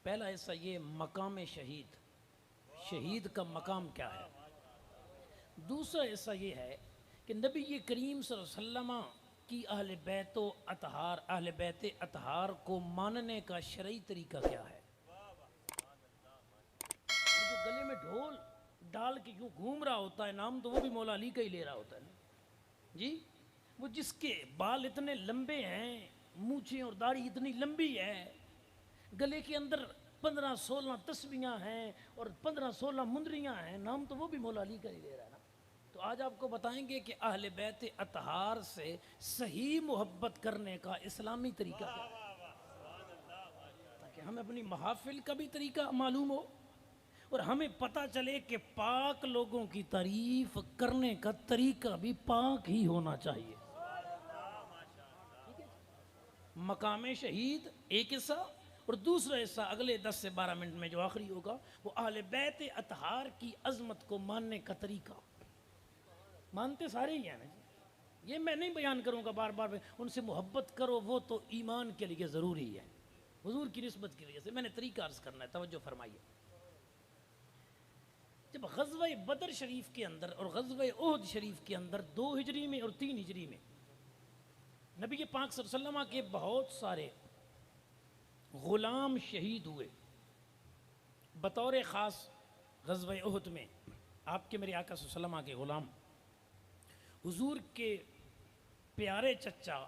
پہلا حصہ یہ مقام شہید، شہید کا مقام کیا ہے۔ دوسرا حصہ یہ ہے کہ نبی کریم صلی اللہ علیہ وسلم کی اہل بیت و اطہار، اہل بیت اطہار کو ماننے کا شرعی طریقہ کیا ہے۔ جو گلے میں ڈھول ڈال کے یوں گھوم رہا ہوتا ہے نام، تو وہ بھی مولا علی کا ہی لے رہا ہوتا ہے نا جی۔ وہ جس کے بال اتنے لمبے ہیں، مونچھیں اور داڑھی اتنی لمبی ہے، گلے کے اندر 15-16 تسبیحاں ہیں اور 15-16 مندریاں ہیں، نام تو وہ بھی مولا علی کا ہی لے رہا ہے نا۔ تو آج آپ کو بتائیں گے کہ اہل بیت اطہار سے صحیح محبت کرنے کا اسلامی طریقہ کیا ہے، تاکہ ہمیں اپنی محافل کا بھی طریقہ معلوم ہو اور ہمیں پتہ چلے کہ پاک لوگوں کی تعریف کرنے کا طریقہ بھی پاک ہی ہونا چاہیے۔ مقام شہید ایک حصہ، اور دوسرا حصہ اگلے 10 سے 12 منٹ میں جو آخری ہوگا وہ اہل بیت اطہار کی عظمت کو ماننے کا طریقہ۔ مانتے سارے ہی ہیں نا جی، یہ میں نہیں بیان کروں گا بار بار، ان سے محبت کرو، وہ تو ایمان کے لیے ضروری ہے، حضور کی نسبت کی وجہ سے۔ میں نے طریقہ عرض کرنا ہے، توجہ فرمائیے۔ جب غزوہ بدر شریف کے اندر اور غزوہ احد شریف کے اندر 2 ہجری میں اور 3 ہجری میں نبی پاک صلی اللہ علیہ وسلم کے بہت سارے غلام شہید ہوئے، بطور خاص غزوہ احد میں آپ کے میرے آقا صلی اللہ علیہ وسلم کے غلام، حضور کے پیارے چچا،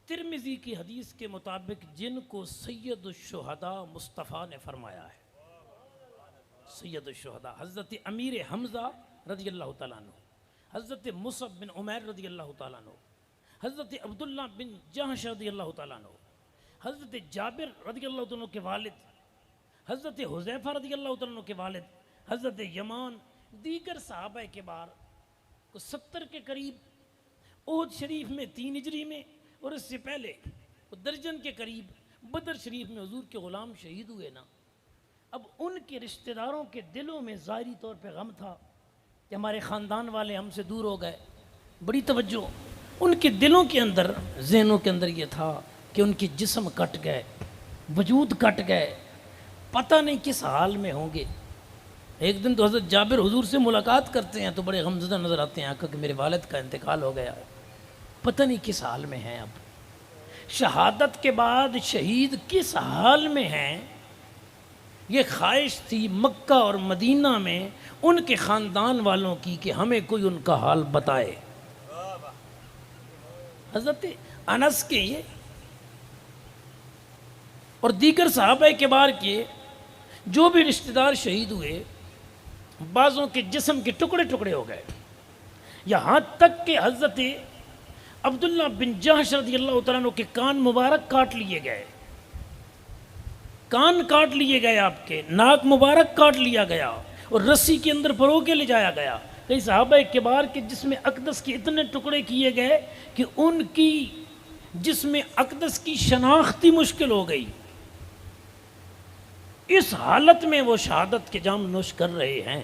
ترمذی کی حدیث کے مطابق جن کو سید الشہداء مصطفیٰ نے فرمایا ہے، سید الشہداء حضرت امیر حمزہ رضی اللہ تعالیٰ عنہ، حضرت مصعب بن عمیر رضی اللہ تعالیٰ عنہ، حضرت عبداللہ بن جہش رضی اللہ تعالیٰ عنہ، حضرت جابر رضی اللہ عنہ کے والد، حضرت حذیفہ رضی اللہ عنہ کے والد، حضرت یمان، دیگر صحابہ کے بار کو 70 کے قریب احد شریف میں 3 ہجری میں، اور اس سے پہلے درجن کے قریب بدر شریف میں حضور کے غلام شہید ہوئے نا۔ اب ان کے رشتہ داروں کے دلوں میں ظاہری طور پہ غم تھا کہ ہمارے خاندان والے ہم سے دور ہو گئے، بڑی توجہ، ان کے دلوں کے اندر، ذہنوں کے اندر یہ تھا کہ ان کے جسم کٹ گئے، وجود کٹ گئے، پتہ نہیں کس حال میں ہوں گے۔ ایک دن تو حضرت جابر حضور سے ملاقات کرتے ہیں تو بڑے غمزدہ نظر آتے ہیں، آقا کہ میرے والد کا انتقال ہو گیا ہے، پتہ نہیں کس حال میں ہیں۔ اب شہادت کے بعد شہید کس حال میں ہیں، یہ خواہش تھی مکہ اور مدینہ میں ان کے خاندان والوں کی کہ ہمیں کوئی ان کا حال بتائے۔ حضرت انس کے یہ اور دیگر صحابہ کبار کے جو بھی رشتہ دار شہید ہوئے، بعضوں کے جسم کے ٹکڑے ٹکڑے ہو گئے، یہاں تک کہ حضرت عبداللہ بن جہش رضی اللہ تعالیٰ عنہ کے کان مبارک کاٹ لیے گئے، کان کاٹ لیے گئے، آپ کے ناک مبارک کاٹ لیا گیا اور رسی کے اندر پرو کے لے جایا گیا۔ کئی صحابہ کبار کے جسم اقدس کے اتنے ٹکڑے کیے گئے کہ ان کی جسم اقدس کی شناختی مشکل ہو گئی۔ اس حالت میں وہ شہادت کے جام نوش کر رہے ہیں۔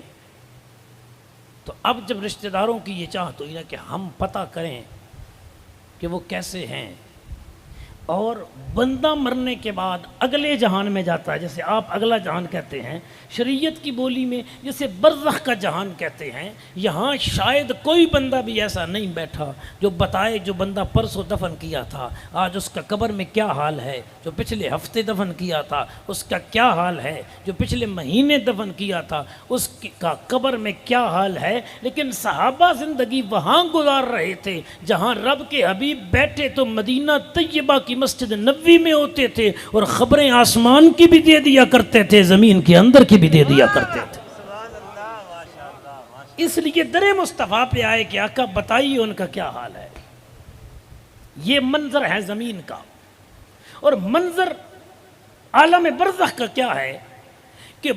تو اب جب رشتہ داروں کی یہ چاہت ہوئی نا کہ ہم پتہ کریں کہ وہ کیسے ہیں، اور بندہ مرنے کے بعد اگلے جہان میں جاتا ہے، جیسے آپ اگلا جہان کہتے ہیں، شریعت کی بولی میں جسے برزخ کا جہان کہتے ہیں، یہاں شاید کوئی بندہ بھی ایسا نہیں بیٹھا جو بتائے جو بندہ پرسوں دفن کیا تھا آج اس کا قبر میں کیا حال ہے، جو پچھلے ہفتے دفن کیا تھا اس کا کیا حال ہے، جو پچھلے مہینے دفن کیا تھا اس کا قبر میں کیا حال ہے۔ لیکن صحابہ زندگی وہاں گزار رہے تھے جہاں رب کے حبیب بیٹھے تو مدینہ طیبہ کی مسجد نبوی میں ہوتے تھے، اور خبریں آسمان کی بھی دے دیا کرتے تھے، زمین کے اندر کی بھی دے دیا کرتے تھے۔ اس لیے در مصطفیٰ پہ آئے کہ آقا بتائیے ان کا کیا حال ہے۔ یہ منظر ہے زمین کا، اور منظر عالم برزخ کا کیا ہے کہ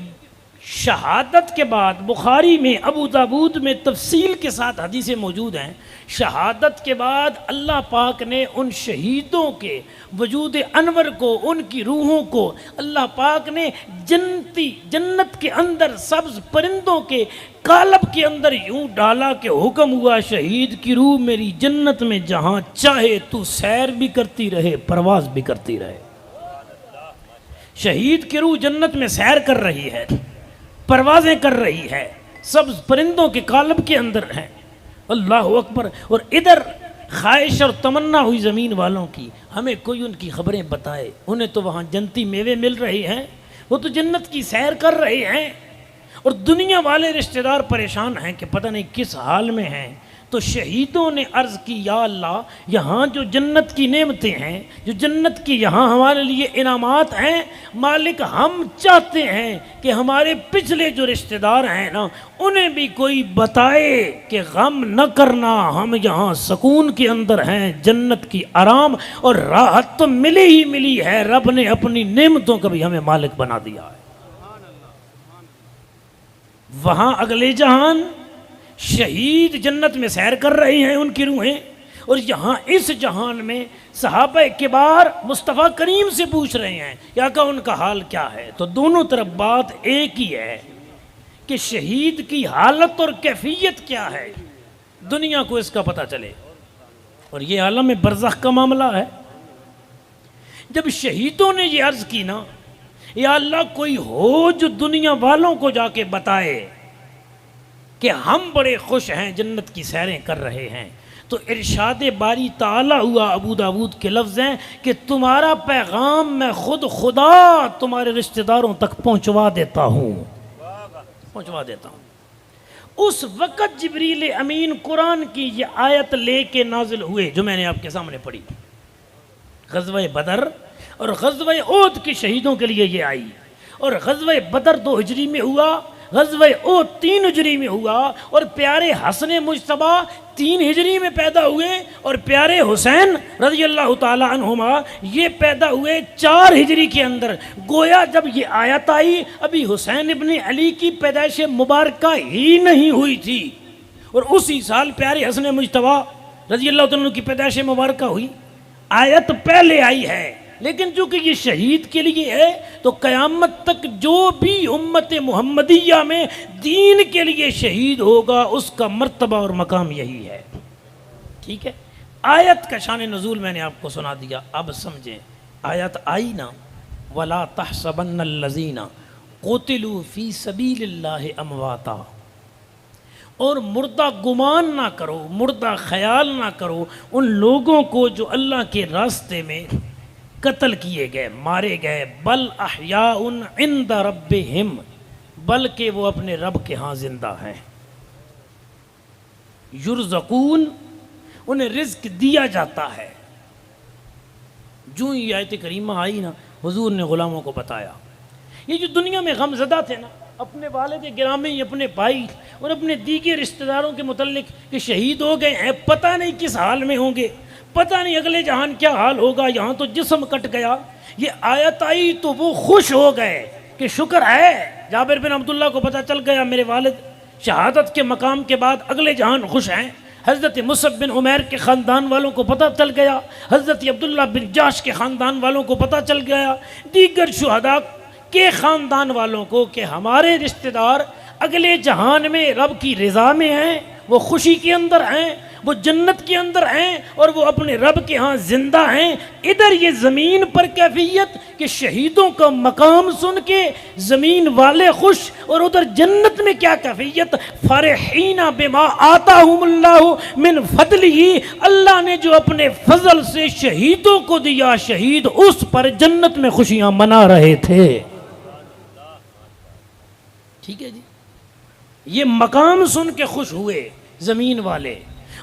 شہادت کے بعد بخاری میں، ابو داود میں تفصیل کے ساتھ حدیثیں موجود ہیں، شہادت کے بعد اللہ پاک نے ان شہیدوں کے وجود انور کو، ان کی روحوں کو اللہ پاک نے جنت کے اندر سبز پرندوں کے قالب کے اندر یوں ڈالا کہ حکم ہوا شہید کی روح میری جنت میں جہاں چاہے تو سیر بھی کرتی رہے، پرواز بھی کرتی رہے۔ شہید کی روح جنت میں سیر کر رہی ہے، پروازیں کر رہی ہے، سبز پرندوں کے قالب کے اندر ہیں، اللہ اکبر۔ اور ادھر خواہش اور تمنا ہوئی زمین والوں کی، ہمیں کوئی ان کی خبریں بتائے، انہیں تو وہاں جنتی میوے مل رہے ہیں، وہ تو جنت کی سیر کر رہے ہیں، اور دنیا والے رشتہ دار پریشان ہیں کہ پتہ نہیں کس حال میں ہیں۔ تو شہیدوں نے عرض کی یا اللہ، یہاں جو جنت کی نعمتیں ہیں، جو جنت کی یہاں ہمارے لیے انعامات ہیں، مالک ہم چاہتے ہیں کہ ہمارے پچھلے جو رشتہ دار ہیں نا، انہیں بھی کوئی بتائے کہ غم نہ کرنا، ہم یہاں سکون کے اندر ہیں، جنت کی آرام اور راحت تو ملی ہی ملی ہے، رب نے اپنی نعمتوں کا بھی ہمیں مالک بنا دیا ہے۔ وہاں اگلے جہان شہید جنت میں سیر کر رہے ہیں ان کی روحیں، اور یہاں اس جہان میں صحابہ کبار مصطفیٰ کریم سے پوچھ رہے ہیں یا کہ ان کا حال کیا ہے۔ تو دونوں طرف بات ایک ہی ہے کہ شہید کی حالت اور کیفیت کیا ہے، دنیا کو اس کا پتہ چلے۔ اور یہ عالم برزخ کا معاملہ ہے۔ جب شہیدوں نے یہ عرض کی نا، یا اللہ کوئی ہو جو دنیا والوں کو جا کے بتائے کہ ہم بڑے خوش ہیں، جنت کی سیریں کر رہے ہیں، تو ارشاد باری تعالی ہوا، ابو داود کے لفظ ہیں کہ تمہارا پیغام میں خود خدا تمہارے رشتہ داروں تک پہنچوا دیتا ہوں، پہنچوا دیتا ہوں۔ اس وقت جبریل امین قرآن کی یہ آیت لے کے نازل ہوئے جو میں نے آپ کے سامنے پڑھی، غزوہ بدر اور غزوہ احد کے شہیدوں کے لیے یہ آئی۔ اور غزوہ بدر 2 ہجری میں ہوا، غزوہ احد 3 ہجری میں ہوا، اور پیارے حسن مجتبیٰ 3 ہجری میں پیدا ہوئے، اور پیارے حسین رضی اللہ تعالی عنہما یہ پیدا ہوئے 4 ہجری کے اندر۔ گویا جب یہ آیت آئی ابھی حسین ابن علی کی پیدائش مبارکہ ہی نہیں ہوئی تھی، اور اسی سال پیارے حسن مجتبیٰ رضی اللہ تعالیٰ عنہ کی پیدائش مبارکہ ہوئی۔ آیت پہلے آئی ہے، لیکن چونکہ یہ شہید کے لیے ہے تو قیامت تک جو بھی امت محمدیہ میں دین کے لیے شہید ہوگا اس کا مرتبہ اور مقام یہی ہے۔ ٹھیک ہے، آیت کا شان نزول میں نے آپ کو سنا دیا، اب سمجھیں۔ آیت آئی نا، وَلَا تَحْسَبَنَّ الَّذِينَ قُتِلُوا فِي سَبِيلِ اللَّهِ أَمْوَاتًا، اور مردہ گمان نہ کرو، مردہ خیال نہ کرو ان لوگوں کو جو اللہ کے راستے میں قتل کیے گئے، مارے گئے، بل احیاء عند ربہم، بلکہ وہ اپنے رب کے ہاں زندہ ہیں، یرزقون، انہیں رزق دیا جاتا ہے۔ جو یہ آیت کریمہ آئی نا، حضور نے غلاموں کو بتایا، یہ جو دنیا میں غم زدہ تھے نا، اپنے والد گرامی، اپنے بھائی اور اپنے دیگر رشتہ داروں کے متعلق کہ شہید ہو گئے ہیں، پتہ نہیں کس حال میں ہوں گے، پتہ نہیں اگلے جہان کیا حال ہوگا، یہاں تو جسم کٹ گیا۔ یہ آیت آئی تو وہ خوش ہو گئے کہ شکر ہے، جابر بن عبداللہ کو پتہ چل گیا میرے والد شہادت کے مقام کے بعد اگلے جہان خوش ہیں۔ حضرت مصعب بن عمیر کے خاندان والوں کو پتہ چل گیا، حضرت عبداللہ بن جاش کے خاندان والوں کو پتہ چل گیا، دیگر شہداء کے خاندان والوں کو کہ ہمارے رشتہ دار اگلے جہان میں رب کی رضا میں ہیں، وہ خوشی کے اندر ہیں، وہ جنت کے اندر ہیں، اور وہ اپنے رب کے ہاں زندہ ہیں۔ ادھر یہ زمین پر کیفیت کہ شہیدوں کا مقام سن کے زمین والے خوش، اور ادھر جنت میں کیا کیفیت، فرحین بما آتاہم اللہ من فضلہ، اللہ نے جو اپنے فضل سے شہیدوں کو دیا، شہید اس پر جنت میں خوشیاں منا رہے تھے۔ ٹھیک ہے جی، یہ مقام سن کے خوش ہوئے زمین والے،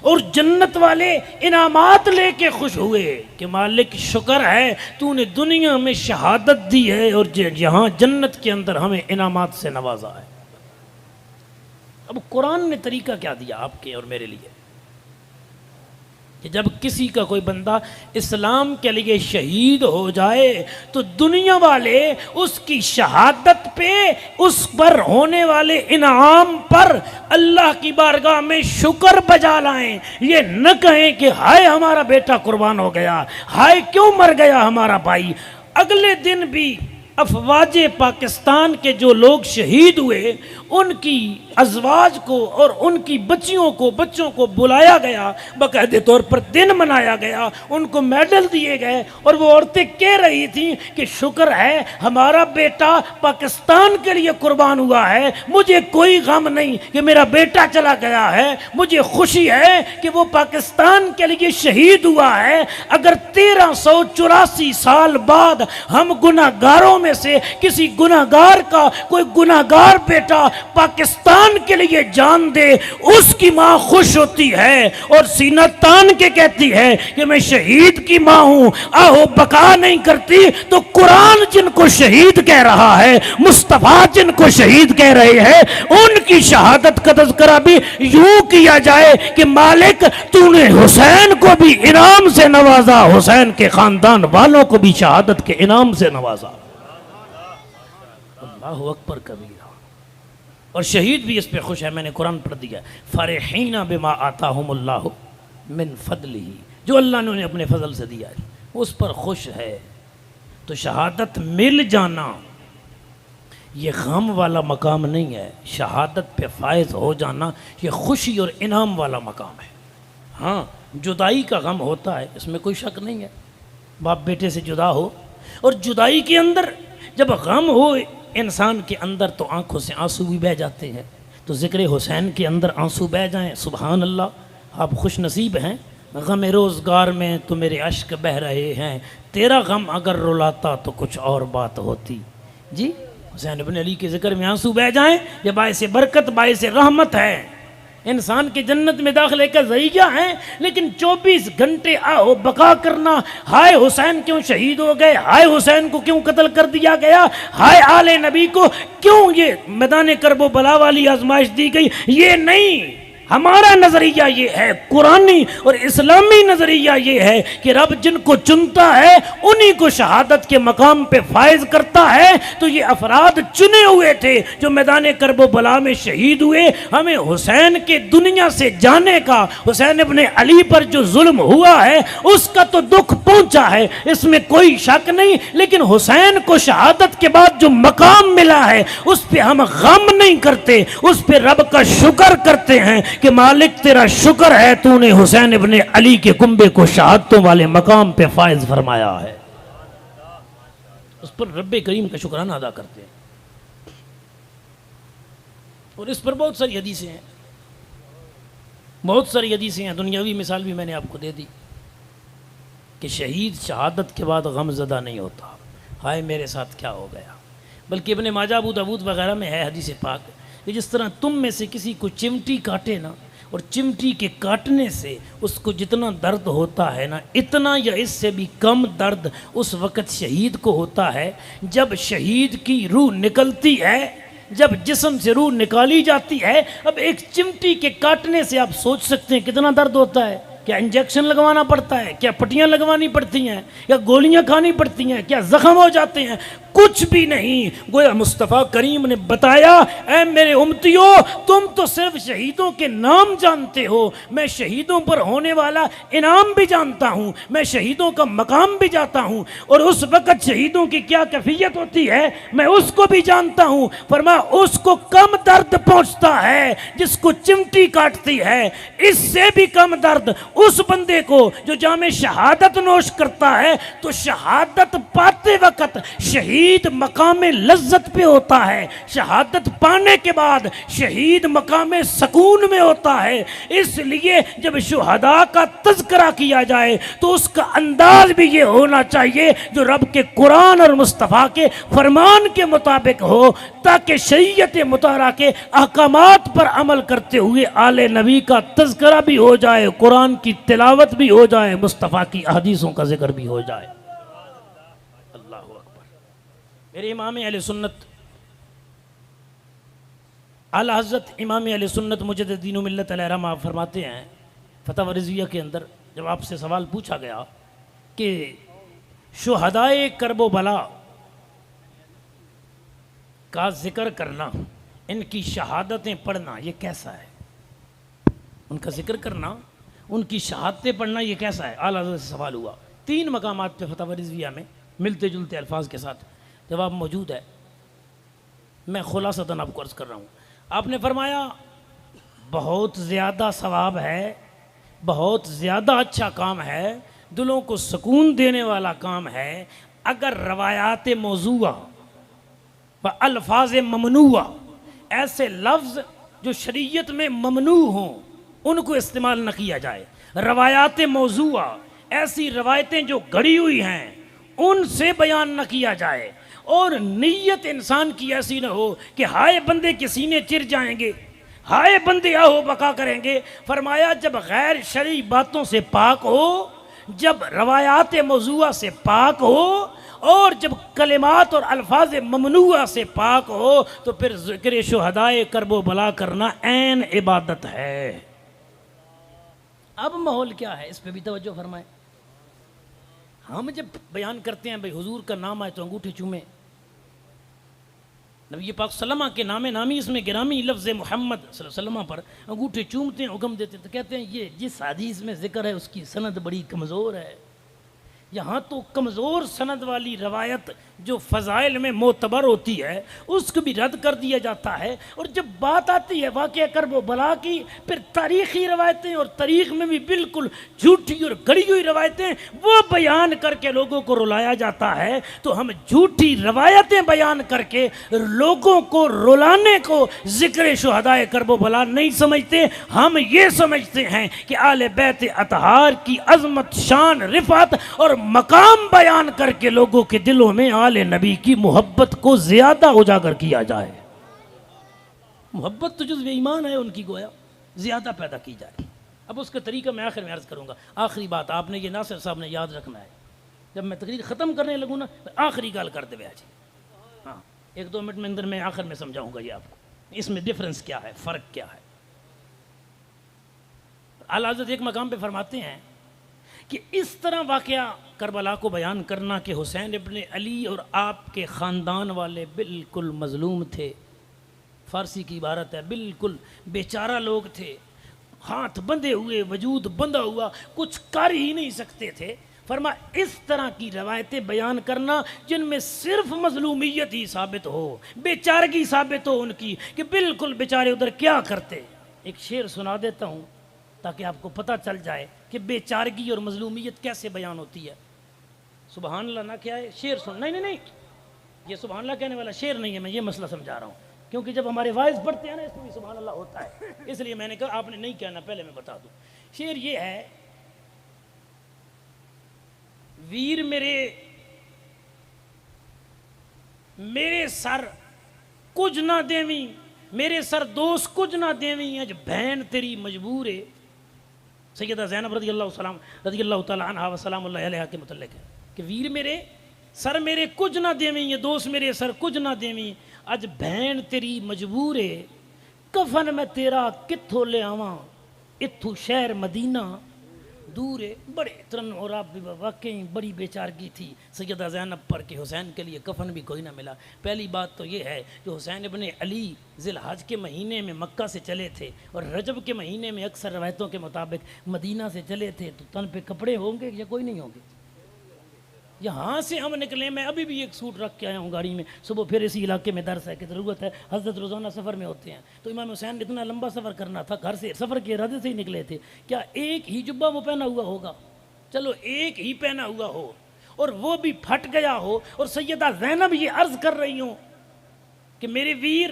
اور جنت والے انعامات لے کے خوش ہوئے کہ مالک شکر ہے تو نے دنیا میں شہادت دی ہے اور یہاں جنت کے اندر ہمیں انعامات سے نوازا ہے۔ اب قرآن نے طریقہ کیا دیا آپ کے اور میرے لیے کہ جب کسی کا کوئی بندہ اسلام کے لیے شہید ہو جائے تو دنیا والے اس کی شہادت پہ، اس پر ہونے والے انعام پر اللہ کی بارگاہ میں شکر بجا لائیں، یہ نہ کہیں کہ ہائے ہمارا بیٹا قربان ہو گیا، ہائے کیوں مر گیا ہمارا بھائی۔ اگلے دن بھی افواج پاکستان کے جو لوگ شہید ہوئے ان کی ازواج کو اور ان کی بچوں کو بلایا گیا، باقاعدہ طور پر دن منایا گیا، ان کو میڈل دیے گئے، اور وہ عورتیں کہہ رہی تھیں کہ شکر ہے ہمارا بیٹا پاکستان کے لیے قربان ہوا ہے، مجھے کوئی غم نہیں کہ میرا بیٹا چلا گیا ہے، مجھے خوشی ہے کہ وہ پاکستان کے لیے شہید ہوا ہے۔ اگر 1384 سال بعد ہم گناہگاروں میں سے کسی گناہگار کا کوئی گناہگار بیٹا پاکستان کے لیے جان دے، اس کی ماں خوش ہوتی ہے اور سینہ تان کے کہتی ہے کہ میں شہید کی ماں ہوں۔ آہو بقا نہیں کرتی تو قرآن جن کو شہید کہہ رہا ہے، مصطفیٰ جن کو شہید کہہ رہے ہیں، ان کی شہادت کا تذکرہ بھی یوں کیا جائے کہ مالک تو نے حسین کو بھی انعام سے نوازا، حسین کے خاندان والوں کو بھی شہادت کے انعام سے نوازا۔ اللہ اکبر کبیرہ۔ اور شہید بھی اس پہ خوش ہے، میں نے قرآن پڑھ دیا، فرحین بما آتاہم اللہ من فضلہ، جو اللہ نے انہیں اپنے فضل سے دیا ہے اس پر خوش ہے۔ تو شہادت مل جانا یہ غم والا مقام نہیں ہے، شہادت پہ فائز ہو جانا یہ خوشی اور انعام والا مقام ہے۔ ہاں جدائی کا غم ہوتا ہے، اس میں کوئی شک نہیں ہے، باپ بیٹے سے جدا ہو، اور جدائی کے اندر جب غم ہو انسان کے اندر تو آنکھوں سے آنسو بھی بہہ جاتے ہیں۔ تو ذکر حسین کے اندر آنسو بہہ جائیں، سبحان اللہ، آپ خوش نصیب ہیں۔ غم روزگار میں تو میرے اشک بہہ رہے ہیں، تیرا غم اگر رلاتا تو کچھ اور بات ہوتی۔ جی حسین ابن علی کے ذکر میں آنسو بہہ جائیں، یہ باعث برکت باعث رحمت ہے، انسان کے جنت میں داخلے کا ذریعہ ہیں۔ لیکن 24 گھنٹے آہو بقا کرنا، ہائے حسین کیوں شہید ہو گئے، ہائے حسین کو کیوں قتل کر دیا گیا، ہائے آل نبی کو کیوں یہ میدان کرب و بلا والی آزمائش دی گئی، یہ نہیں۔ ہمارا نظریہ یہ ہے، قرآنی اور اسلامی نظریہ یہ ہے کہ رب جن کو چنتا ہے انہی کو شہادت کے مقام پہ فائز کرتا ہے۔ تو یہ افراد چنے ہوئے تھے جو میدان کرب و بلا میں شہید ہوئے۔ ہمیں حسین کے دنیا سے جانے کا، حسین ابن علی پر جو ظلم ہوا ہے اس کا تو دکھ پہنچا ہے، اس میں کوئی شک نہیں، لیکن حسین کو شہادت کے بعد جو مقام ملا ہے اس پہ ہم غم نہیں کرتے، اس پہ رب کا شکر کرتے ہیں کہ مالک تیرا شکر ہے تو نے حسین ابن علی کے کنبے کو شہادتوں والے مقام پہ فائز فرمایا ہے، اس پر رب کریم کا شکرانہ ادا کرتے ہیں۔ اور اس پر بہت ساری حدیثیں ہیں، بہت ساری حدیثیں ہیں، دنیاوی مثال بھی میں نے آپ کو دے دی کہ شہید شہادت کے بعد غم زدہ نہیں ہوتا، ہائے میرے ساتھ کیا ہو گیا، بلکہ ابن ماجہ ابو داؤد وغیرہ میں ہے حدیث پاک کہ جس طرح تم میں سے کسی کو چمٹی کاٹے نا، اور چمٹی کے کاٹنے سے اس کو جتنا درد ہوتا ہے نا، اتنا یا اس سے بھی کم درد اس وقت شہید کو ہوتا ہے جب شہید کی روح نکلتی ہے، جب جسم سے روح نکالی جاتی ہے۔ اب ایک چمٹی کے کاٹنے سے آپ سوچ سکتے ہیں کتنا درد ہوتا ہے، کیا انجیکشن لگوانا پڑتا ہے، کیا پٹیاں لگوانی پڑتی ہیں، یا گولیاں کھانی پڑتی ہیں، کیا زخم ہو جاتے ہیں، کچھ بھی نہیں۔ گویا مصطفیٰ کریم نے بتایا، اے میرے امتیوں تم تو صرف شہیدوں کے نام جانتے ہو، میں شہیدوں پر ہونے والا انعام بھی جانتا ہوں، میں شہیدوں کا مقام بھی جاتا ہوں، اور اس وقت شہیدوں کی کیا کیفیت ہوتی ہے میں اس کو بھی جانتا ہوں۔ فرمایا اس کو کم درد پہنچتا ہے جس کو چمٹی کاٹتی ہے، اس سے بھی کم درد اس بندے کو جو جام شہادت نوش کرتا ہے۔ تو شہادت پاتے وقت شہید مقام لذت پہ ہوتا ہے، شہادت پانے کے بعد شہید مقام سکون میں ہوتا ہے۔ اس لیے جب شہداء کا تذکرہ کیا جائے تو اس کا انداز بھی یہ ہونا چاہیے جو رب کے قرآن اور مصطفیٰ کے فرمان کے مطابق ہو، تاکہ شریعت مطہرہ کے احکامات پر عمل کرتے ہوئے آل نبی کا تذکرہ بھی ہو جائے، قرآن کی تلاوت بھی ہو جائے، مصطفیٰ کی احادیثوں کا ذکر بھی ہو جائے۔ اللہ اکبر۔ میرے امام اہل سنت اعلی حضرت امام اہل سنت مجدد دین و ملت علیہ رحمہ فرماتے ہیں فتح رضویہ کے اندر، جب آپ سے سوال پوچھا گیا کہ شہدائے کرب و بلا کا ذکر کرنا، ان کی شہادتیں پڑھنا یہ کیسا ہے، ان کا ذکر کرنا، ان کی شہادتیں پڑھنا یہ کیسا ہے، اعلیٰ حضرت سے سوال ہوا 3 مقامات پہ فتح رضویہ میں ملتے جلتے الفاظ کے ساتھ۔ جواب موجود ہے، میں خلاصتاً آپ کو عرض کر رہا ہوں. آپ نے فرمایا بہت زیادہ ثواب ہے، بہت زیادہ اچھا کام ہے، دلوں کو سکون دینے والا کام ہے اگر روایات موضوعہ و الفاظ ممنوعہ، ایسے لفظ جو شریعت میں ممنوع ہوں ان کو استعمال نہ کیا جائے. روایات موضوعہ، ایسی روایتیں جو گھڑی ہوئی ہیں ان سے بیان نہ کیا جائے. اور نیت انسان کی ایسی نہ ہو کہ ہائے بندے کے سینے چر جائیں گے، ہائے بندے آہو بکا کریں گے. فرمایا جب غیر شرعی باتوں سے پاک ہو، جب روایات موضوعہ سے پاک ہو، اور جب کلمات اور الفاظ ممنوعہ سے پاک ہو، تو پھر ذکر شہدائے کرب و بلا کرنا عین عبادت ہے. اب ماحول کیا ہے اس پہ بھی توجہ فرمائیں. ہم جب بیان کرتے ہیں بھئی حضور کا نام آئے تو انگوٹھے چومیں، نبی پاک صلی اللہ علیہ وسلم کے نام نامی اس میں گرامی لفظ محمد صلی اللہ علیہ وسلم پر انگوٹھے چومتے ہیں، حکم دیتے ہیں، تو کہتے ہیں یہ جس حدیث میں ذکر ہے اس کی سند بڑی کمزور ہے. یہاں تو کمزور سند والی روایت جو فضائل میں معتبر ہوتی ہے اس کو بھی رد کر دیا جاتا ہے. اور جب بات آتی ہے واقعہ کرب و بلا کی، پھر تاریخی روایتیں اور تاریخ میں بھی بالکل جھوٹی اور گڑی ہوئی روایتیں وہ بیان کر کے لوگوں کو رلایا جاتا ہے. تو ہم جھوٹی روایتیں بیان کر کے لوگوں کو رلانے کو ذکر شہدائے کرب و بلا نہیں سمجھتے. ہم یہ سمجھتے ہیں کہ آل بیت اطہار کی عظمت، شان، رفعت اور مقام بیان کر کے لوگوں کے دلوں میں آل نبی کی محبت کو زیادہ اجاگر کیا جائے. محبت تو جزو ایمان ہے ان کی، گویا زیادہ پیدا کی جائے. اب اس کا طریقہ میں آخر میں عرض کروں گا. آخری بات آپ نے یہ ناصر صاحب نے یاد رکھنا ہے، جب میں تقریر ختم کرنے لگوں نا آخری گال کر دے آج. ہاں 1-2 منٹ میں اندر میں آخر میں سمجھاؤں گا یہ آپ کو اس میں ڈفرنس کیا ہے، فرق کیا ہے. اعلیٰ حضرت ایک مقام پہ فرماتے ہیں کہ اس طرح واقعہ کربلا کو بیان کرنا کہ حسین ابن علی اور آپ کے خاندان والے بالکل مظلوم تھے. فارسی کی عبارت ہے بالکل بیچارہ لوگ تھے، ہاتھ بندھے ہوئے، وجود بندھا ہوا، کچھ کر ہی نہیں سکتے تھے. فرما اس طرح کی روایتیں بیان کرنا جن میں صرف مظلومیت ہی ثابت ہو، بیچارگی ثابت ہو ان کی کہ بالکل بیچارے ادھر کیا کرتے. ایک شعر سنا دیتا ہوں تاکہ آپ کو پتہ چل جائے کہ بے چارگی اور مظلومیت کیسے بیان ہوتی ہے. سبحان اللہ نہ کیا ہے شعر سن، نہیں یہ سبحان اللہ کہنے والا شعر نہیں ہے، میں یہ مسئلہ سمجھا رہا ہوں کیونکہ جب ہمارے وائز پڑھتے ہیں نا اس میں بھی سبحان اللہ ہوتا ہے، اس لیے میں نے کہا آپ نے نہیں کہنا، پہلے میں بتا دوں. شعر یہ ہے، ویر میرے سر کچھ نہ دیویں، میرے سر دوست کچھ نہ دیویں، اج بہن تیری مجبور ہے. سیدہ زینب رضی اللہ تعالیٰ عنہ وسلام اللہ علیہ کے متعلق ہے کہ ویر میرے سر میرے کچھ نہ دیویں، یہ دوست میرے سر کچھ نہ دیویں، اج بہن تیری مجبور ہے. کفن میں تیرا کتھوں لے آواں، اتھو شہر مدینہ دور ہے. بڑے ترن اور آپ بھی واقعی بڑی بیچارگی تھی سیدہ زینب پر کہ حسین کے لیے کفن بھی کوئی نہ ملا. پہلی بات تو یہ ہے کہ حسین ابن علی ذی الحج کے مہینے میں مکہ سے چلے تھے اور رجب کے مہینے میں اکثر روایتوں کے مطابق مدینہ سے چلے تھے، تو تن پہ کپڑے ہوں گے یا کوئی نہیں ہوں گے. یہاں سے ہم نکلے، میں ابھی بھی ایک سوٹ رکھ کے آیا ہوں گاڑی میں، صبح پھر اسی علاقے میں درس ہے کہ ضرورت ہے، حضرت روزانہ سفر میں ہوتے ہیں. تو امام حسین اتنا لمبا سفر کرنا تھا، گھر سے سفر کے ارادے سے ہی نکلے تھے. کیا ایک ہی جبہ وہ پہنا ہوا ہوگا؟ چلو ایک ہی پہنا ہوا ہو اور وہ بھی پھٹ گیا ہو، اور سیدہ زینب یہ عرض کر رہی ہوں کہ میرے ویر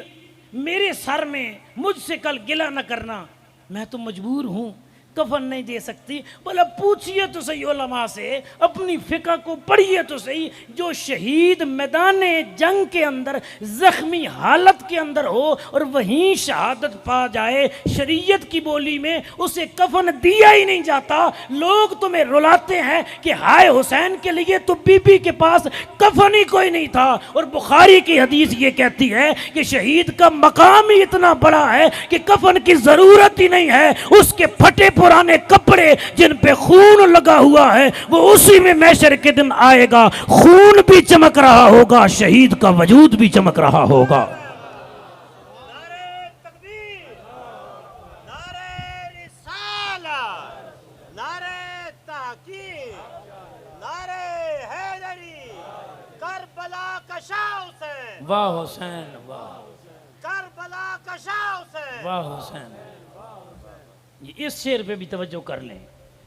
میرے سر میں مجھ سے کل گلہ نہ کرنا، میں تو مجبور ہوں، کفن نہیں دے سکتی. بولا پوچھئے تو صحیح علماء سے، اپنی فقہ کو پڑھئے تو صحیح، جو شہید میدان جنگ کے اندر زخمی حالت کے اندر ہو اور وہیں شہادت پا جائے، شریعت کی بولی میں اسے کفن دیا ہی نہیں جاتا. لوگ تمہیں رلاتے ہیں کہ ہائے حسین کے لیے تو بی بی کے پاس کفن ہی کوئی نہیں تھا. اور بخاری کی حدیث یہ کہتی ہے کہ شہید کا مقام ہی اتنا بڑا ہے کہ کفن کی ضرورت ہی نہیں ہے. اس کے پھٹے پرانے کپڑے جن پہ خون لگا ہوا ہے وہ اسی میں محشر کے دن آئے گا، خون بھی چمک رہا ہوگا، شہید کا وجود بھی چمک رہا ہوگا. نعرہ تکبیر، نعرہ رسالت، نعرہ تحقیق، نعرہ حیدری، کربلا کا شان. واہ حسین، واہ کربلا کا شاہ حسین، واہ حسین. اس شعر پہ بھی توجہ کر لیں.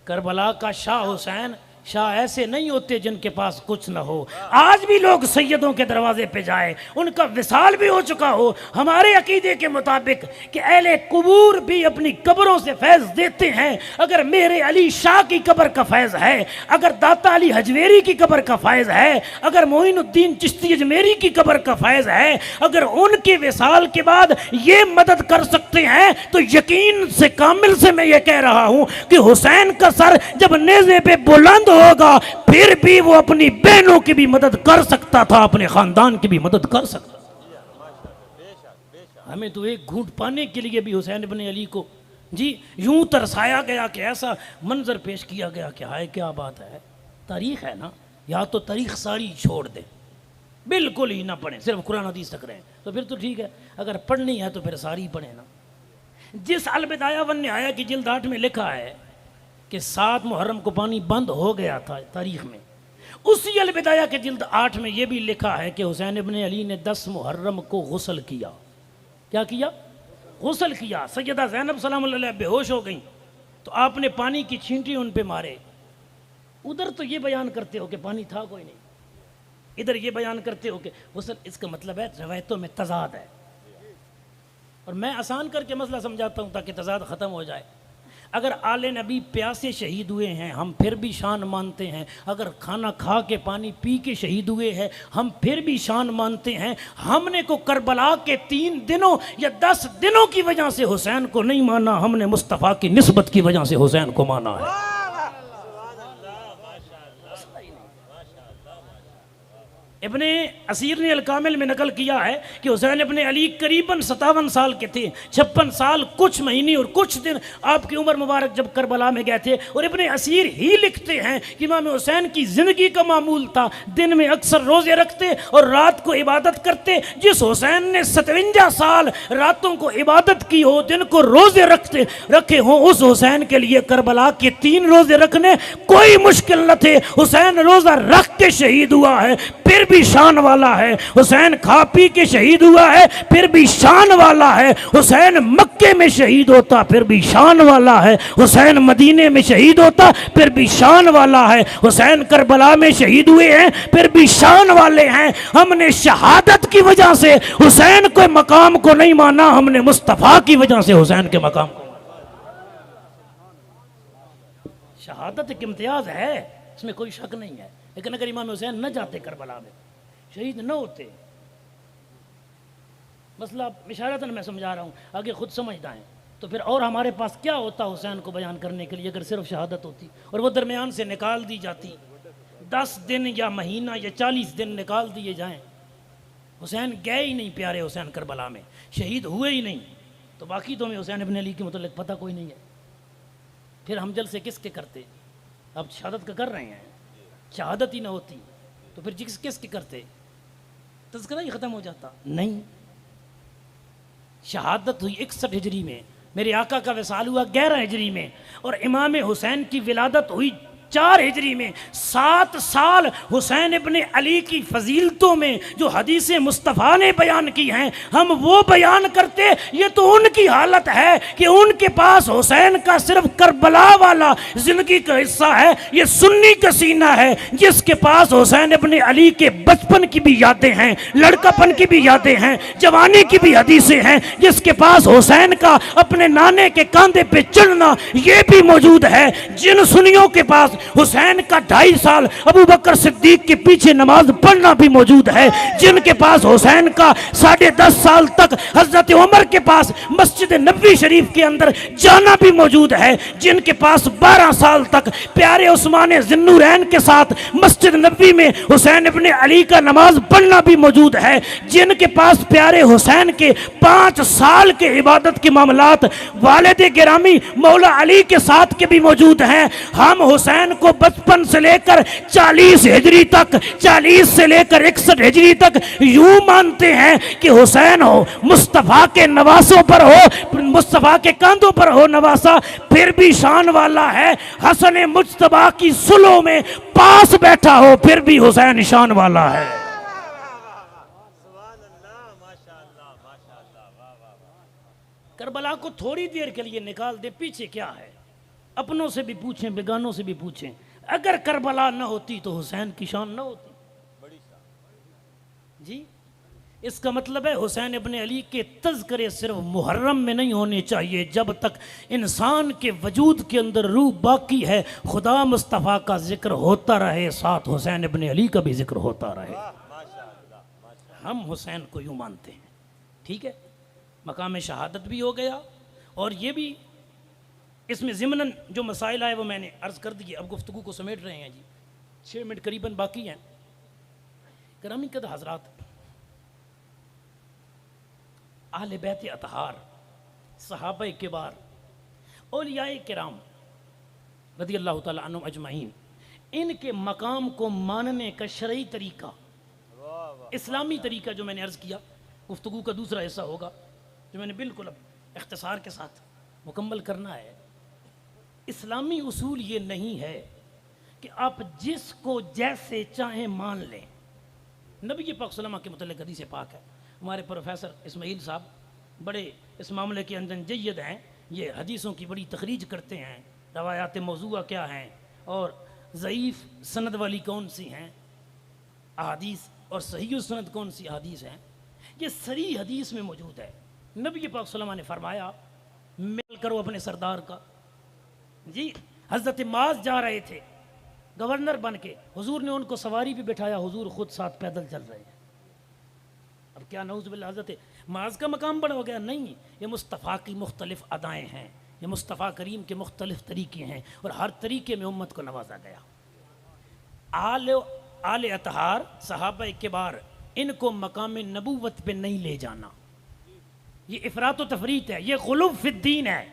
کربلا کا شاہ حسین، شاہ ایسے نہیں ہوتے جن کے پاس کچھ نہ ہو. آج بھی لوگ سیدوں کے دروازے پہ جائیں، ان کا وصال بھی ہو چکا ہو، ہمارے عقیدے کے مطابق کہ اہل قبور بھی اپنی قبروں سے فیض دیتے ہیں. اگر مہر علی شاہ کی قبر کا فیض ہے، اگر داتا علی حجویری کی قبر کا فیض ہے، اگر معین الدین چشتی اجمیری کی قبر کا فیض ہے، اگر ان کے وصال کے بعد یہ مدد کر سکتے ہیں، تو یقین سے کامل سے میں یہ کہہ رہا ہوں کہ حسین کا سر جب نیزے پہ بلند ہوگا پھر بھی وہ اپنی بہنوں کی بھی مدد کر سکتا تھا، اپنے خاندان کی بھی مدد کر سکتا تھا. ہمیں تو ایک گھونٹ پانے کے لیے بھی حسین ابن علی کو یوں ترسایا گیا کہ ایسا منظر پیش کیا گیا کہ ہائے کیا بات ہے. تاریخ ہے نا، یا تو تاریخ ساری چھوڑ دیں، بالکل ہی نہ پڑھیں، صرف قرآن حدیث تک رہیں تو پھر تو ٹھیک ہے. اگر پڑھنی ہے تو پھر ساری پڑھیں نا. جس البدایہ والنہایہ کی جلد 8 میں لکھا ہے کہ 7 محرم کو پانی بند ہو گیا تھا تاریخ میں، اسی البدایہ کے جلد 8 میں یہ بھی لکھا ہے کہ حسین ابن علی نے 10 محرم کو غسل کیا. کیا کیا؟ غسل کیا. سیدہ زینب سلام اللہ علیہ بے ہوش ہو گئیں تو آپ نے پانی کی چھینٹی ان پہ مارے. ادھر تو یہ بیان کرتے ہو کہ پانی تھا کوئی نہیں، ادھر یہ بیان کرتے ہو کہ غسل. اس کا مطلب ہے روایتوں میں تضاد ہے، اور میں آسان کر کے مسئلہ سمجھاتا ہوں تاکہ تضاد ختم ہو جائے. اگر آل نبی پیاسے شہید ہوئے ہیں ہم پھر بھی شان مانتے ہیں، اگر کھانا کھا کے پانی پی کے شہید ہوئے ہیں ہم پھر بھی شان مانتے ہیں. ہم نے کو کربلا کے 3 دنوں یا 10 دنوں کی وجہ سے حسین کو نہیں مانا، ہم نے مصطفیٰ کی نسبت کی وجہ سے حسین کو مانا ہے. ابن اسیر نے الکامل میں نقل کیا ہے کہ حسین ابن علی قریباً 57 سال کے تھے. 56 سال کچھ مہینے اور کچھ دن آپ کی عمر مبارک جب کربلا میں گئے تھے. اور ابن اسیر ہی لکھتے ہیں کہ امام حسین کی زندگی کا معمول تھا دن میں اکثر روزے رکھتے اور رات کو عبادت کرتے. جس حسین نے 57 سال راتوں کو عبادت کی ہو، دن کو روزے رکھے ہوں، اس حسین کے لیے کربلا کے 3 روزے رکھنے کوئی مشکل نہ تھے. حسین روزہ رکھ کے شہید ہوا ہے پھر بھی شان والا ہے. حسین کھا پی کے شہید ہوا ہے پھر بھی شان والا ہے. حسین مکے میں شہید ہوتا پھر بھی شان والا ہے. حسین مدینے میں شہید ہوتا پھر بھی شان والا ہے. حسین کربلا میں شہید ہوئے ہیں پھر بھی شان والے ہیں. ہم نے شہادت کی وجہ سے حسین کے مقام کو نہیں مانا، ہم نے مصطفیٰ کی وجہ سے حسین کے مقام کو. شہادت ایک امتیاز ہے، اس میں کوئی شک نہیں ہے. لیکن اگر امام حسین نہ جاتے کربلا میں، شہید نہ ہوتے، مسئلہ اشارتاً میں سمجھا رہا ہوں، آگے خود سمجھتا ہے، تو پھر اور ہمارے پاس کیا ہوتا حسین کو بیان کرنے کے لیے اگر صرف شہادت ہوتی اور وہ درمیان سے نکال دی جاتی. 10 دن یا مہینہ یا 40 دن نکال دیے جائیں. حسین گئے ہی نہیں پیارے حسین کربلا میں، شہید ہوئے ہی نہیں، تو باقی تو ہمیں حسین ابن علی کے متعلق پتہ کوئی نہیں ہے. پھر ہم جلسے کس کے کرتے؟ اب شہادت کا کر رہے ہیں، شہادت ہی نہ ہوتی تو پھر کس کے کرتے؟ تذکرہ ہی ختم ہو جاتا. نہیں، شہادت ہوئی 61 ہجری میں، میرے آقا کا وصال ہوا 11 ہجری میں، اور امام حسین کی ولادت ہوئی 4 ہجری میں. 7 سال حسین ابن علی کی فضیلتوں میں جو حدیث مصطفیٰ نے بیان کی ہیں ہم وہ بیان کرتے. یہ تو ان کی حالت ہے کہ ان کے پاس حسین کا صرف کربلا والا زندگی کا حصہ ہے. یہ سنی کا سینہ ہے جس کے پاس حسین ابن علی کے بچپن کی بھی یادیں ہیں، لڑکپن کی بھی یادیں ہیں، جوانی کی بھی حدیثیں ہیں، جس کے پاس حسین کا اپنے نانے کے کاندھے پہ چڑھنا یہ بھی موجود ہے. جن سنیوں کے پاس حسین کا 2.5 سال ابو بکر صدیق کے پیچھے نماز پڑھنا بھی موجود ہے، جن کے پاس حسین کا 10.5 سال تک حضرت عمر کے پاس مسجد نبوی شریف کے اندر جانا بھی موجود ہے، جن کے پاس 12 سال تک پیارے عثمان ذی النورین کے ساتھ مسجد نبوی میں حسین ابن علی کا نماز پڑھنا بھی موجود ہے، جن کے پاس پیارے حسین کے 5 سال کے عبادت کے معاملات والد گرامی مولا علی کے ساتھ کے بھی موجود ہیں. ہم حسین کو بچپن سے لے کر 40 ہجری تک، 40 سے لے کر 61 ہجری تک یوں مانتے ہیں کہ حسین ہو مصطفیٰ کے نواسوں پر ہو، مصطفیٰ کے کاندھوں پر ہو نواسا، پھر بھی شان والا ہے. حسن مجتبیٰ کی صلحوں میں پاس بیٹھا ہو پھر بھی حسین شان والا ہے. کربلا کو تھوڑی دیر کے لیے نکال دے، پیچھے کیا ہے؟ اپنوں سے بھی پوچھیں، بیگانوں سے بھی پوچھیں، اگر کربلا نہ ہوتی تو حسین کی شان نہ ہوتی۔ جی اس کا مطلب ہے حسین ابن علی کے تذکرے صرف محرم میں نہیں ہونے چاہیے، جب تک انسان کے وجود کے اندر روح باقی ہے خدا مصطفیٰ کا ذکر ہوتا رہے، ساتھ حسین ابن علی کا بھی ذکر ہوتا رہے۔ ہم حسین کو یوں مانتے ہیں، ٹھیک ہے؟ مقام شہادت بھی ہو گیا، اور یہ بھی اس میں ضمناً جو مسائل آئے وہ میں نے عرض کر دیے، اب گفتگو کو سمیٹ رہے ہیں جی، 6 منٹ قریباً باقی ہیں۔ گرامی قدر حضرات، اہل بیت اطہار، صحابہ کبار، اولیاء کرام رضی اللہ تعالیٰ عنہم اجمعین، ان کے مقام کو ماننے کا شرعی طریقہ، اسلامی طریقہ جو میں نے عرض کیا، گفتگو کا دوسرا حصہ ہوگا جو میں نے بالکل اب اختصار کے ساتھ مکمل کرنا ہے۔ اسلامی اصول یہ نہیں ہے کہ آپ جس کو جیسے چاہیں مان لیں۔ نبی پاک صلی اللہ علیہ وسلم کے متعلق حدیث پاک ہے، ہمارے پروفیسر اسماعیل صاحب بڑے اس معاملے کے اندر جید ہیں، یہ حدیثوں کی بڑی تخریج کرتے ہیں، روایات موضوعہ کیا ہیں اور ضعیف سند والی کون سی ہیں احادیث اور صحیح السند کون سی احادیث ہیں، یہ صریح حدیث میں موجود ہے۔ نبی پاک صلی اللہ علیہ وسلم نے فرمایا مل کرو اپنے سردار کا۔ جی حضرت معاذ جا رہے تھے گورنر بن کے، حضور نے ان کو سواری پہ بٹھایا، حضور خود ساتھ پیدل چل رہے ہیں۔ اب کیا نعوذ باللہ حضرت معاذ کا مقام بڑا ہو گیا؟ نہیں، یہ مصطفیٰ کی مختلف ادائیں ہیں، یہ مصطفیٰ کریم کے مختلف طریقے ہیں، اور ہر طریقے میں امت کو نوازا گیا۔ آل اطہار صحابہ کبار، ان کو مقام نبوت پہ نہیں لے جانا، یہ افراط و تفریط ہے، یہ غلو فی الدین ہے۔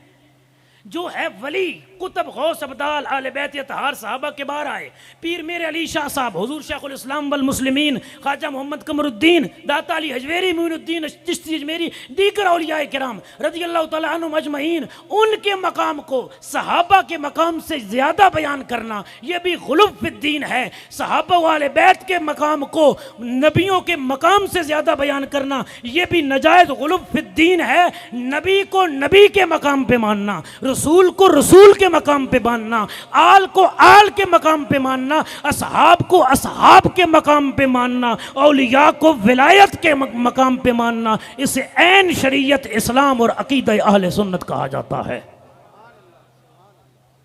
جو ہے ولی قطب غوث ابدال آل بیت اطہار صحابہ کے بار آئے، پیر میر علی شاہ صاحب، حضور شیخ الاسلام والمسلمین، خواجہ محمد قمر الدین، داتا علی حجویری، معین الدین چشتی اجمیری، دیگر اولیاء کرام رضی اللہ تعالیٰ عنہم اجمعین، ان کے مقام کو صحابہ کے مقام سے زیادہ بیان کرنا یہ بھی غلو فی الدین ہے۔ صحابہ و آل بیت کے مقام کو نبیوں کے مقام سے زیادہ بیان کرنا یہ بھی نجائز غلو فی الدین ہے۔ نبی کو نبی کے مقام پہ ماننا، رسول کو رسول کے مقام پہ ماننا، آل کو آل کے مقام پہ ماننا، اصحاب کو اصحاب کے مقام پہ ماننا، اولیاء کو ولایت کے مقام پہ ماننا، اسے عین شریعت اسلام اور عقیدہ اہل سنت کہا جاتا ہے۔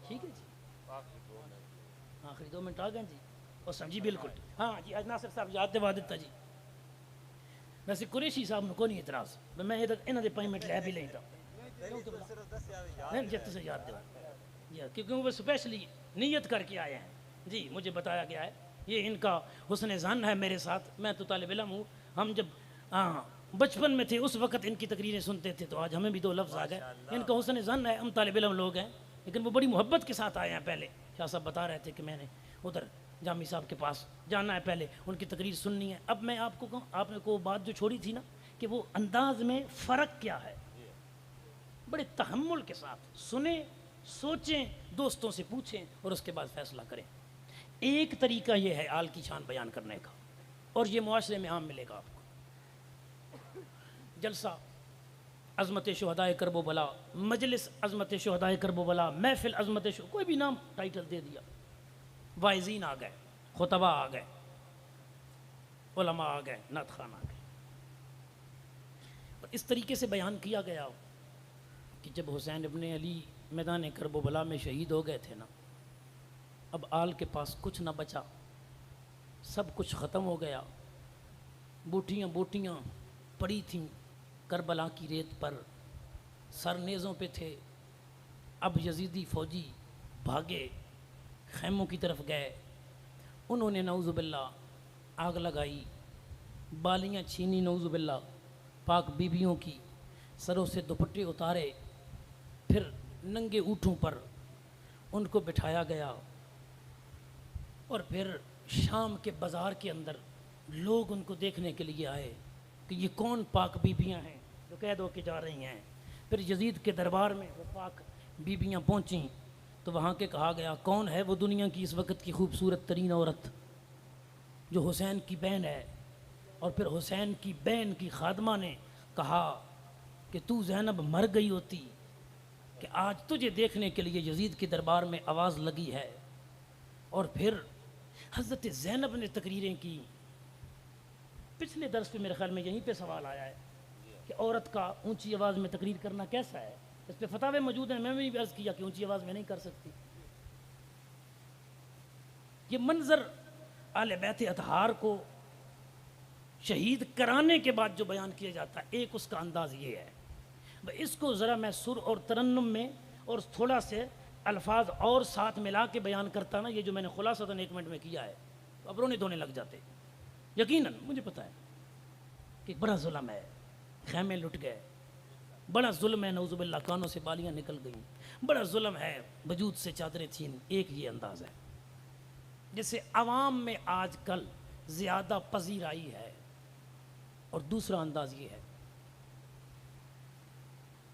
ٹھیک ہے جی، آخری 2 منٹ آ گئے جی، اور سمجھی بالکل۔ ہاں جی ناصر صاحب یاد دوا دیتا جی، ویسے قریشی صاحب نے کوئی نہیں اعتراض، میں انہوں نے 5 منٹ لے بھی لیتا جت سے یاد دو جی، کیونکہ وہ اسپیشلی نیت کر کے آئے ہیں جی، مجھے بتایا گیا ہے، یہ ان کا حسن ظن ہے میرے ساتھ، میں تو طالب علم ہوں، ہم جب بچپن میں تھے اس وقت ان کی تقریریں سنتے تھے تو آج ہمیں بھی 2 لفظ آ گئے، ان کا حسن ظن ہے، ہم طالب علم لوگ ہیں، لیکن وہ بڑی محبت کے ساتھ آئے ہیں۔ پہلے شاہ صاحب بتا رہے تھے کہ میں نے ادھر جامی صاحب کے پاس جانا ہے، پہلے ان کی تقریر سننی ہے۔ اب میں آپ کو کہوں، آپ نے کو بات جو چھوڑی تھی نا کہ وہ انداز میں فرق کیا ہے، بڑے تحمل کے ساتھ سنیں، سوچیں، دوستوں سے پوچھیں اور اس کے بعد فیصلہ کریں۔ ایک طریقہ یہ ہے آل کی شان بیان کرنے کا، اور یہ معاشرے میں عام ملے گا آپ کو۔ جلسہ عظمت شہدائے کرب و بلا، مجلس عظمت شہدائے کرب و بلا، محفل عظمت کوئی بھی نام ٹائٹل دے دیا، واعظین آ گئے، خطبہ آ گئے، علماء آ گئے، نعت خوان آ گئے، اور اس طریقے سے بیان کیا گیا کہ جب حسین ابن علی میدان کرب و بلا میں شہید ہو گئے تھے نا، اب آل کے پاس کچھ نہ بچا، سب کچھ ختم ہو گیا، بوٹیاں بوٹیاں پڑی تھیں کربلا کی ریت پر، سر نیزوں پہ تھے۔ اب یزیدی فوجی بھاگے، خیموں کی طرف گئے، انہوں نے نعوذ باللہ آگ لگائی، بالیاں چھینی نعوذ باللہ پاک بیبیوں کی، سروں سے دوپٹے اتارے، پھر ننگے اونٹوں پر ان کو بٹھایا گیا، اور پھر شام کے بازار کے اندر لوگ ان کو دیکھنے کے لیے آئے کہ یہ کون پاک بیبیاں ہیں جو قید ہو کے جا رہی ہیں۔ پھر یزید کے دربار میں وہ پاک بیبیاں پہنچیں تو وہاں کے کہا گیا کون ہے وہ دنیا کی اس وقت کی خوبصورت ترین عورت جو حسین کی بہن ہے؟ اور پھر حسین کی بہن کی خادمہ نے کہا کہ تو زینب مر گئی ہوتی کہ آج تجھے دیکھنے کے لیے یزید کے دربار میں آواز لگی ہے۔ اور پھر حضرت زینب نے تقریریں کی۔ پچھلے درس پہ میرے خیال میں یہیں پہ سوال آیا ہے کہ عورت کا اونچی آواز میں تقریر کرنا کیسا ہے، اس پہ فتاوے موجود ہیں، میں بھی عرض کیا کہ اونچی آواز میں نہیں کر سکتی۔ یہ منظر آل بیت اطہار کو شہید کرانے کے بعد جو بیان کیا جاتا ہے، ایک اس کا انداز یہ ہے۔ اس کو ذرا میں سر اور ترنم میں اور تھوڑا سے الفاظ اور ساتھ ملا کے بیان کرتا نا، یہ جو میں نے خلاصتاً 1 منٹ میں کیا ہے تو اب رونے دھونے لگ جاتے۔ یقیناً مجھے پتا ہے کہ بڑا ظلم ہے، خیمے لٹ گئے، بڑا ظلم ہے، نعوذ باللہ کانوں سے بالیاں نکل گئیں، بڑا ظلم ہے، وجود سے چادریں چھین۔ ایک یہ انداز ہے جسے عوام میں آج کل زیادہ پذیرائی ہے، اور دوسرا انداز یہ ہے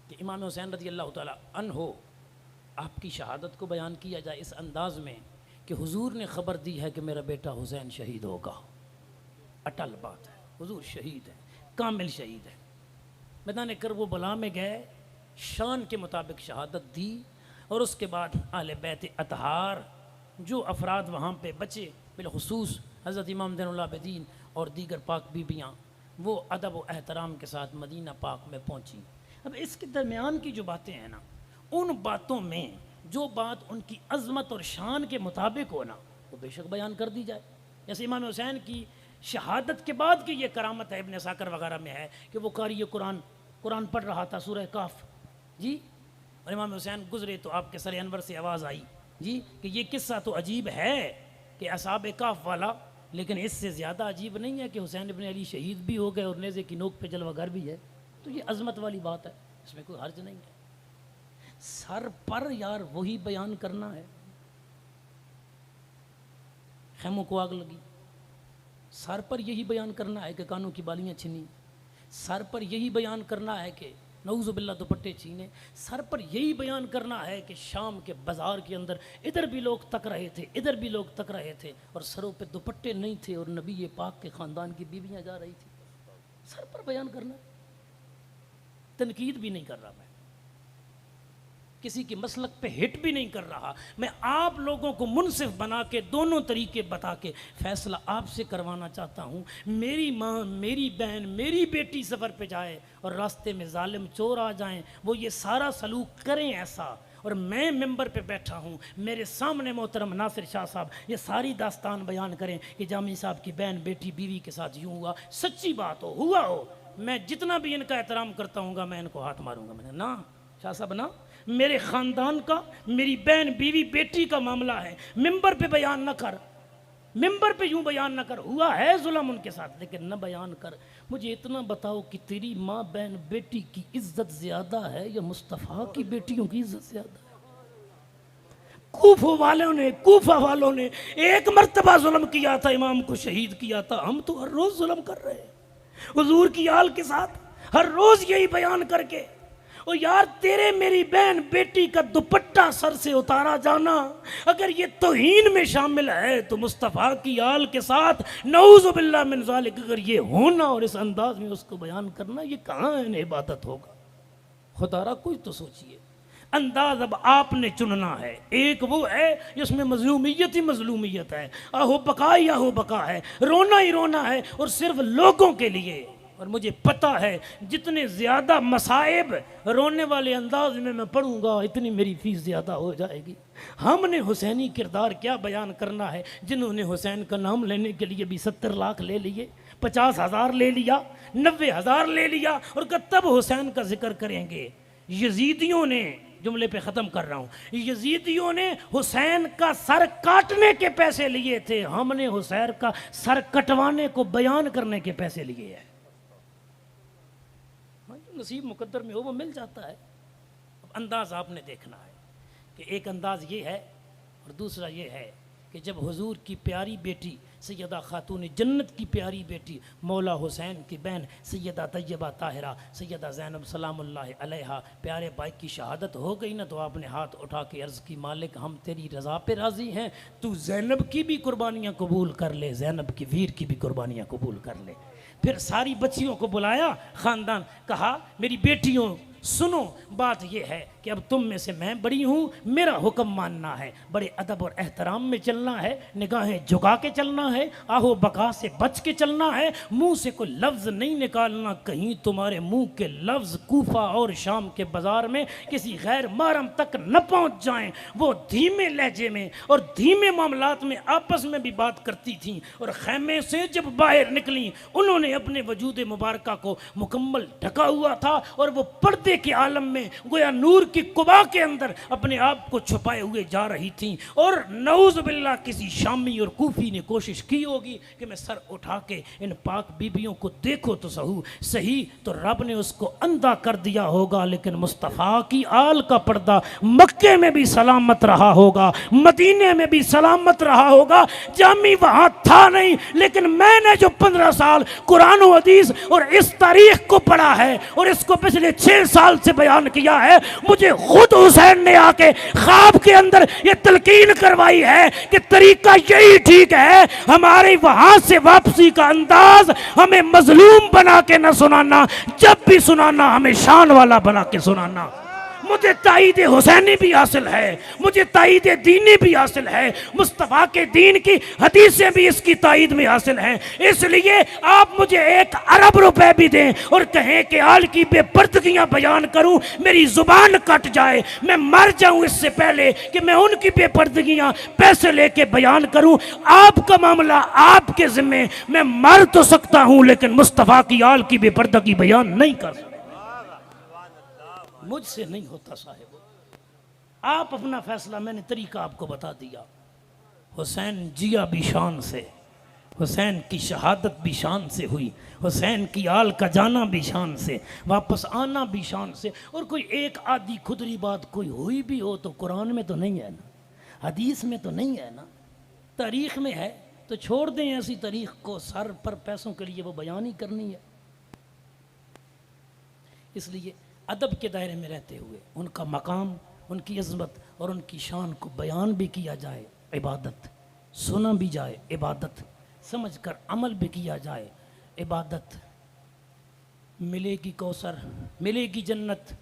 کہ امام حسین رضی اللہ تعالی عنہ آپ کی شہادت کو بیان کیا جائے اس انداز میں کہ حضور نے خبر دی ہے کہ میرا بیٹا حسین شہید ہوگا۔ اٹل بات ہے، حضور شہید ہے، کامل شہید ہے۔ میدان کربلا میں گئے، شان کے مطابق شہادت دی، اور اس کے بعد اہل بیت اطہار جو افراد وہاں پہ بچے، بالخصوص حضرت امام زین العابدین اور دیگر پاک بیبیاں، وہ ادب و احترام کے ساتھ مدینہ پاک میں پہنچی۔ اب اس کے درمیان کی جو باتیں ہیں نا، ان باتوں میں جو بات ان کی عظمت اور شان کے مطابق ہو نا، وہ بے شک بیان کر دی جائے۔ جیسے امام حسین کی شہادت کے بعد کی یہ کرامت ہے، ابن ساکر وغیرہ میں ہے کہ وہ قاری قرآن پڑھ رہا تھا، سورہ کاف جی، اور امام حسین گزرے تو آپ کے سر انور سے آواز آئی جی کہ یہ قصہ تو عجیب ہے کہ اصحاب کاف والا، لیکن اس سے زیادہ عجیب نہیں ہے کہ حسین ابن علی شہید بھی ہو گئے اور نیزے کی نوک پہ جلوہ گر بھی ہے۔ تو یہ عظمت والی بات ہے، اس میں کوئی حرج نہیں ہے۔ سر پر یار وہی بیان کرنا ہے، خیموں کو آگ لگی، سر پر یہی بیان کرنا ہے کہ کانوں کی بالیاں چھنی، سر پر یہی بیان کرنا ہے کہ نعوذ باللہ دوپٹے چھینے، سر پر یہی بیان کرنا ہے کہ شام کے بازار کے اندر ادھر بھی لوگ تک رہے تھے، ادھر بھی لوگ تک رہے تھے، اور سروں پہ دوپٹے نہیں تھے، اور نبی پاک کے خاندان کی بیویاں جا رہی تھی۔ سر پر بیان کرنا، تنقید بھی نہیں کر رہا، میں کسی کے مسلک پہ ہٹ بھی نہیں کر رہا، میں آپ لوگوں کو منصف بنا کے دونوں طریقے بتا کے فیصلہ آپ سے کروانا چاہتا ہوں۔ میری ماں، میری بہن، میری بیٹی سفر پہ جائے اور راستے میں ظالم چور آ جائیں، وہ یہ سارا سلوک کریں ایسا، اور میں ممبر پہ بیٹھا ہوں، میرے سامنے محترم ناصر شاہ صاحب یہ ساری داستان بیان کریں کہ جامی صاحب کی بہن بیٹی بیوی کے ساتھ یوں ہوا، سچی بات ہوا ہو، میں جتنا بھی ان کا احترام کرتا ہوں گا میں ان کو ہاتھ ماروں گا۔ میں نے نا شاہ صاحب نا، میرے خاندان کا، میری بہن بیوی بیٹی کا معاملہ ہے، ممبر پہ بیان نہ کر، ممبر پہ یوں بیان نہ کر، ہوا ہے ظلم ان کے ساتھ لیکن نہ بیان کر۔ مجھے اتنا بتاؤ کہ تیری ماں بہن بیٹی کی عزت زیادہ ہے یا مصطفیٰ کی بیٹیوں کی عزت زیادہ ہے؟ کوفہ والوں نے ایک مرتبہ ظلم کیا تھا، امام کو شہید کیا تھا، ہم تو ہر روز ظلم کر رہے ہیں حضور کی آل کے ساتھ، ہر روز یہی بیان کر کے۔ اور یار تیرے میری بہن بیٹی کا دوپٹہ سر سے اتارا جانا اگر یہ توہین میں شامل ہے تو مصطفیٰ کی آل کے ساتھ نعوذ باللہ من ذالک اگر یہ ہونا اور اس انداز میں اس کو بیان کرنا، یہ کہاں ہے عبادت ہوگا؟ خدا را کوئی تو سوچئے۔ انداز اب آپ نے چننا ہے، ایک وہ ہے جس میں مظلومیت ہی مظلومیت ہے، آہو بقا ہی آہو بقا ہے، رونا ہی رونا ہے، اور صرف لوگوں کے لیے۔ اور مجھے پتہ ہے جتنے زیادہ مصائب رونے والے انداز میں پڑھوں گا اتنی میری فیس زیادہ ہو جائے گی۔ ہم نے حسینی کردار کیا بیان کرنا ہے؟ جنہوں نے حسین کا نام لینے کے لیے بھی 70 لاکھ لے لیے، 50,000 لے لیا، 90,000 لے لیا، اور تب حسین کا ذکر کریں گے۔ یزیدیوں نے، جملے پہ ختم کر رہا ہوں، یزیدیوں نے حسین کا سر کاٹنے کے پیسے لیے تھے، ہم نے حسین کا سر کٹوانے کو بیان کرنے کے پیسے لیے ہیں۔ نصیب مقدر میں ہو وہ مل جاتا ہے۔ اب انداز آپ نے دیکھنا ہے کہ ایک انداز یہ ہے، اور دوسرا یہ ہے کہ جب حضور کی پیاری بیٹی سیدہ خاتون جنت کی پیاری بیٹی مولا حسین کی بہن سیدہ طیبہ طاہرہ سیدہ زینب سلام اللہ علیہا پیارے بھائی کی شہادت ہو گئی نا، تو آپ نے ہاتھ اٹھا کے عرض کی مالک ہم تیری رضا پہ راضی ہیں، تو زینب کی بھی قربانیاں قبول کر لے، زینب کی ویر کی بھی قربانیاں قبول کر لے۔ پھر ساری بچیوں کو بلایا خاندان، کہا میری بیٹیوں سنو، بات یہ ہے کہ اب تم میں سے میں بڑی ہوں، میرا حکم ماننا ہے، بڑے ادب اور احترام میں چلنا ہے، نگاہیں جھکا کے چلنا ہے، آہو بکا سے بچ کے چلنا ہے، منہ سے کوئی لفظ نہیں نکالنا، کہیں تمہارے منہ کے لفظ کوفہ اور شام کے بازار میں کسی غیر محرم تک نہ پہنچ جائیں۔ وہ دھیمے لہجے میں اور دھیمے معاملات میں آپس میں بھی بات کرتی تھیں، اور خیمے سے جب باہر نکلیں انہوں نے اپنے وجود مبارکہ کو مکمل ڈھکا ہوا تھا، اور وہ پردے کے عالم میں گویا نور کی قبا کے اندر اپنے آپ کو چھپائے ہوئے جا رہی تھیں۔ اور نعوذ باللہ کسی شامی اور کوفی نے کوشش کی ہوگی کہ میں سر اٹھا کے ان پاک بیبیوں کو دیکھو تو صحیح، تو رب نے اس کو اندھا کر دیا ہوگا، لیکن مصطفیٰ کی آل کا پردہ مکے میں بھی سلامت رہا ہوگا، مدینے میں بھی سلامت رہا ہوگا۔ جامی وہاں تھا نہیں، لیکن میں نے جو 15 سال قرآن و حدیث اور اس تاریخ کو پڑھا ہے اور اس کو پچھلے 6 سال سے بیان کیا ہے، مجھے خود حسین نے آ کے خواب کے اندر یہ تلقین کروائی ہے کہ طریقہ یہی ٹھیک ہے، ہماری وہاں سے واپسی کا انداز ہمیں مظلوم بنا کے نہ سنانا، جب بھی سنانا ہمیں شان والا بنا کے سنانا۔ مجھے تائید حسینی بھی حاصل ہے، مجھے تائید دینی بھی حاصل ہے، مصطفیٰ کے دین کی حدیثیں بھی اس کی تائید میں حاصل ہیں۔ اس لیے آپ مجھے 1 ارب روپے بھی دیں اور کہیں کہ آل کی بے پردگیاں بیان کروں، میری زبان کٹ جائے، میں مر جاؤں اس سے پہلے کہ میں ان کی بے پردگیاں پیسے لے کے بیان کروں۔ آپ کا معاملہ آپ کے ذمہ، میں مر تو سکتا ہوں لیکن مصطفیٰ کی آل کی بے پردگی بیان نہیں کر سکتا، مجھ سے نہیں ہوتا صاحب۔ آپ اپنا فیصلہ، میں نے طریقہ آپ کو بتا دیا۔ حسین جیا بھی شان سے، حسین کی شہادت بھی شان سے ہوئی، حسین کی آل کا جانا بھی شان سے، واپس آنا بھی شان سے۔ اور کوئی ایک آدھی خدری بات کوئی ہوئی بھی ہو تو قرآن میں تو نہیں ہے نا، حدیث میں تو نہیں ہے نا، تاریخ میں ہے تو چھوڑ دیں ایسی تاریخ کو، سر پر پیسوں کے لیے وہ بیان ہی کرنی ہے۔ اس لیے ادب کے دائرے میں رہتے ہوئے ان کا مقام، ان کی عظمت اور ان کی شان کو بیان بھی کیا جائے، عبادت، سنا بھی جائے عبادت، سمجھ کر عمل بھی کیا جائے عبادت۔ ملے گی کوثر، ملے گی جنت،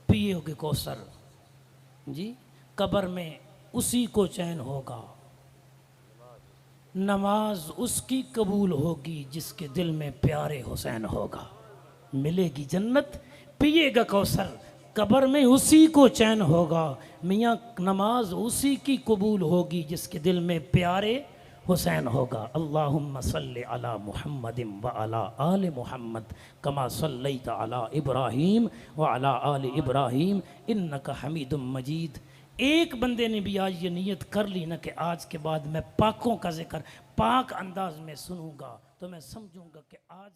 پیو گے کوثر، جی قبر میں اسی کو چین ہوگا، نماز اس کی قبول ہوگی جس کے دل میں پیارے حسین ہوگا۔ ملے گی جنت، پیے گا کوثر، قبر میں اسی کو چین ہوگا، میاں نماز اسی کی قبول ہوگی جس کے دل میں پیارے حسین ہوگا۔ اللہم صلی علی محمد وعلی آل محمد کما صلیت علی ابراہیم وعلی آل ابراہیم انک حمید مجید۔ ایک بندے نے بھی آج یہ نیت کر لی نا کہ آج کے بعد میں پاکوں کا ذکر پاک انداز میں سنوں گا، تو میں سمجھوں گا کہ آج